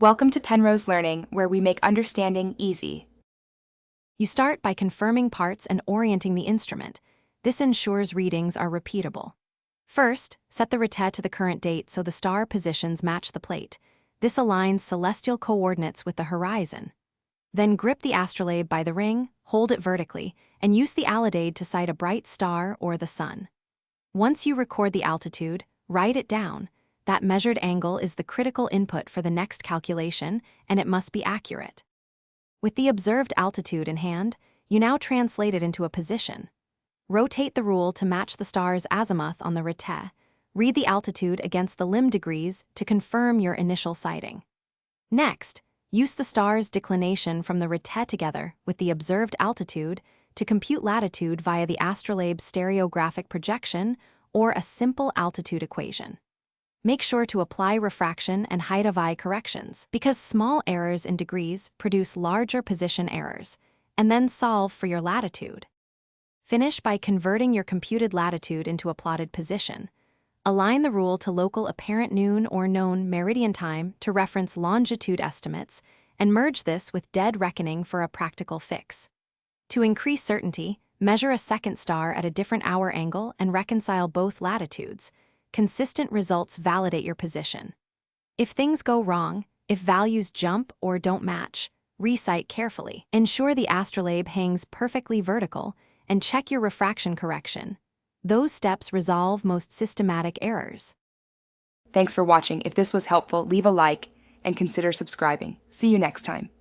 Welcome to Penrose Learning, where we make understanding easy. You start by confirming parts and orienting the instrument. This ensures readings are repeatable. First, set the retet to the current date so the star positions match the plate. This aligns celestial coordinates with the horizon. Then grip the astrolabe by the ring, hold it vertically, and use the alidade to sight a bright star or the sun. Once you record the altitude, write it down. That measured angle is the critical input for the next calculation, and it must be accurate. With the observed altitude in hand, you now translate it into a position. Rotate the rule to match the star's azimuth on the retet. Read the altitude against the limb degrees to confirm your initial sighting. Next, use the star's declination from the retet together with the observed altitude to compute latitude via the astrolabe's stereographic projection or a simple altitude equation. Make sure to apply refraction and height of eye corrections, because small errors in degrees produce larger position errors, and then solve for your latitude. Finish by converting your computed latitude into a plotted position. Align the rule to local apparent noon or known meridian time to reference longitude estimates, and merge this with dead reckoning for a practical fix. To increase certainty, measure a second star at a different hour angle and reconcile both latitudes. Consistent results validate your position. If things go wrong, if values jump or don't match, resight carefully. Ensure the astrolabe hangs perfectly vertical and check your refraction correction. Those steps resolve most systematic errors. Thanks for watching. If this was helpful, leave a like and consider subscribing. See you next time.